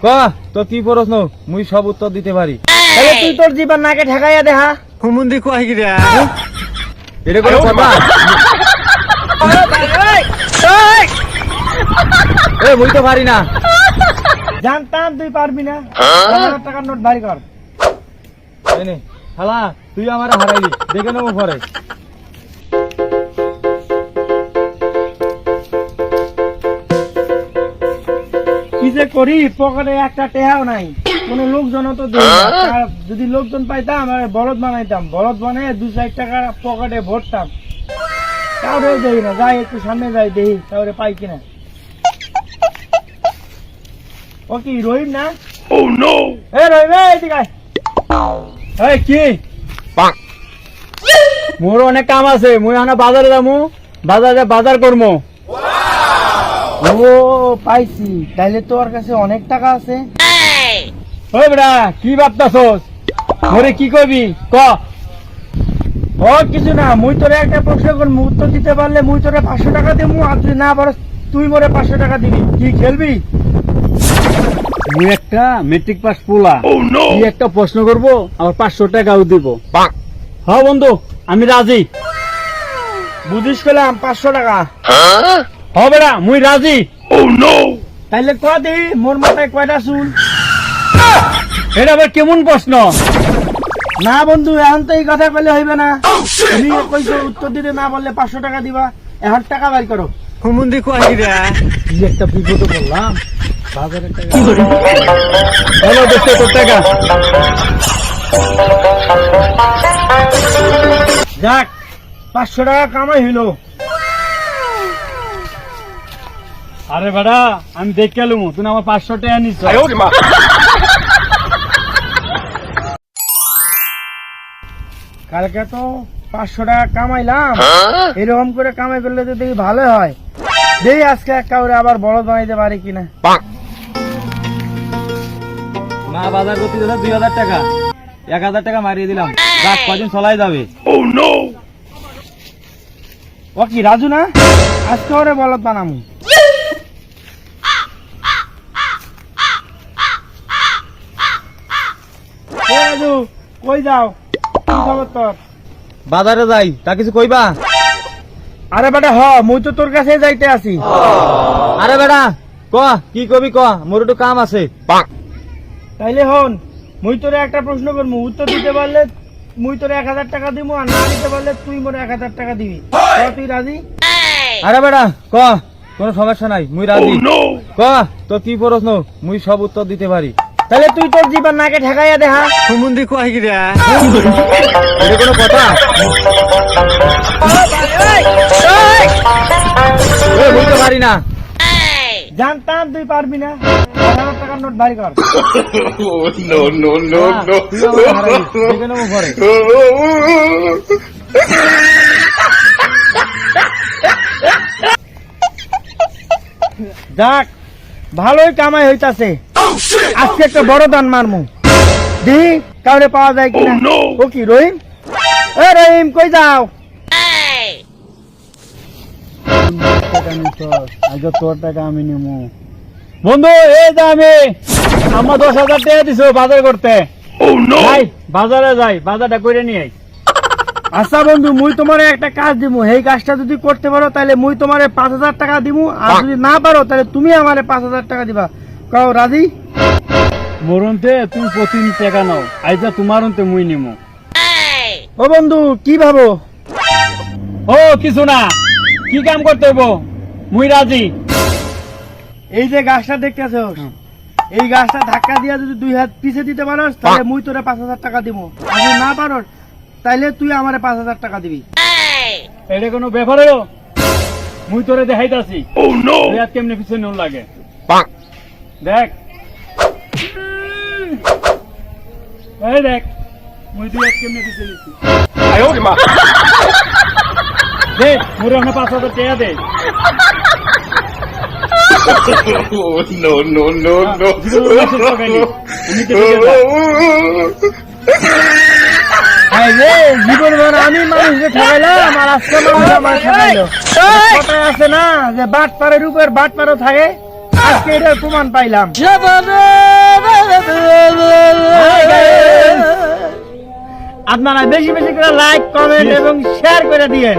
ক তো কি প্রশ্ন মুই সব উত্তর দিতে পারি। তাহলে তুই তোর জীবন নাকে ঠেকাইয়া দেখা। হুমুন্দি কয় কি রে? এটা কোনো কথা? এ মুই তো পারি না। জানতাম তুই পারবি না। 1000 টাকার নোট ভারী কর। এই নে শালা তুই আমারে হারাইলি, দেখে নেবো পরে। কি যে করি, পকেটে একটা টেহাও নাই, কোন লোকজন তো দেই না। যদি লোকজন পাইতাম আমি বলদ বানাইতাম, বলদ বানিয়ে 2-4 টাকা পকেটে ভরতাম। কাউরে দেই না, যাই একটু সামনে যাই দেখি কাউরে পাই কিনা। ও কি রহিম না? Oh no! এ রহিম, এদিকে আয়। এই কি মোর অনেক কাম আছে, মুই এখন বাজারে যামু, বাজারে বাজার করবো। ও পাইছি, তাইলে তোর কাছে অনেক টাকা আছে। ওই বেটা কি ভাবতাছস, মোরে কি কবি ক। ও কিছু না, মুই তোরে একটা প্রশ্ন করবো, উত্তর দিতে পারলে মুই তোরে 500 টাকা দেবো, আর যদি না পারস তুই মোরে 500 টাকা দিবি। কি খেলবি? মুই একটা মেট্রিক পাস পোলা, কি একটা প্রশ্ন করবো, আমার 500 টাকাও দিব। হ্যাঁ বন্ধু আমি রাজি। বুঝিস পেলাম 500 টাকা। হ্যাঁ বেটা মুই রাজি। তাইলে ক দি মোর মাথায় কয়টা চুল? এটা আবার কেমন প্রশ্ন? না বন্ধু, এখন তো এই কথা কইলে হইবে না। তুমি কইছো উত্তর দিতে না বললে 500 টাকা দিবা, এখন টাকা বাই করো। হুমুন্দি কয় কি রে? কি একটা বিপদে বললাম, বাজারে টাকা। হ্যালো দোস্ত তোর টাকা। যাক 500 টাকা কামাই হইলো। আরে বেটা আমি দেখে এলুম তুমি আমার 500 টাকা নিচ্ছ। কালকে তো 500 টাকা কামাইলাম, এরকম করে কামাই করলে তো দেখি ভালো হয়। দেখি আজকে কাউরে আবার বলদ বানাইতে পারি কিনা। মা বাজার করতে দিল 2000 টাকা, 1000 টাকা মারিয়ে দিলাম, যাক কদিন চলাই যাবে। ও কি রাজু না? আজকে ওরে বলদ বানামু। এ রাজু, কই যাও? কি খবর তোর? বাজারে যাই, তা কিছু কইবা? আরে বেটা হ, মুই তো তোর কাছে যাইতে আছি। আরে বেটা ক কি কবি ক, মোর একটু কাম আছে। তাইলে হন, মুই তোরে একটা প্রশ্ন করবো, উত্তর দিতে পারলে মুই তোরে 1000 টাকা দিব, আর না দিতে পারলে তুই মোরে 1000 টাকা দিবি। তুই রাজি? আরে বেটা ক, কোনো সমস্যা নাই, মুই রাজি। ক তো কি প্রশ্ন, মুই সব উত্তর দিতে পারি। তাহলে তুই তোর জীবন নাকে ঠেকাইয়া দেখা। হুমুন্দি কয় কি রে? এটা কোনো কথা? এ মুই তো পারি না। জানতাম তুই পারবি না। 1000 টাকার নোট ভারী কর। No, no, no, no. তুই আমাকে হারাইলি, দেখে নেবো পরে। যাক ভালোই কামাই হইতাছে, আজকে একটা বড় দান মারমু। দেখি কাউরে পাওয়া যায় কিনা। ও কি রহিম? এ রহিম, কই যাও? আগে তোর টাকা আমি নেবো। বন্ধু এই যে আমি আমার 10,000 টাকা দিছো বাজার করতে। যাই বাজারে যাই, বাজারটা করে নিয়ে আই। আচ্ছা বন্ধু, মুই তোমারে একটা কাজ দিমু, এই কাজটা যদি করতে পারো তাহলে মুই তোমারে 5000 টাকা দিমু, আর যদি না পারো তাহলে তুমি আমারে 5000 টাকা দিবা। কাও রাজি? মরুনতে তুমি প্রতিদিন টাকা নাও, আইজা তোমার অন্তে মুই নিমু। ও বন্ধু কি ভাবো? ও কিছু না, কি কাম করতে হইব, মুই রাজি। এই যে গাছটা দেখতেছ, এই গাছটা ধাক্কা দিয়া যদি 2 হাত পিছে দিতে পারো তাহলে মুই তোরে 5000 টাকা দিব, আর যদি না পারো তাইলে তুই আমারে 5000 টাকা দিবি। এটা কোনো ব্যাপার হলো? মুই তোরে দেখাইতাছি দুই হাত কেমনে পিছনে নুন লাগে। দেখ এই দেখ, মুই 2 হাত কেমনে পিছনে নিচ্ছি। দে মুরে আমরা 5000 টাকা দে। No, no, no, no. জীবন আমি মানুষকে ঠকাইলাম, আর আজকে মানুষ আমার ঠকাইলো। কথায় আছে না যে বাট পারের উপর বাট পারও থাকে, আজকে এটার প্রমাণ পাইলাম। আপনারা বেশি বেশি করে লাইক কমেন্ট এবং শেয়ার করে দিয়েন।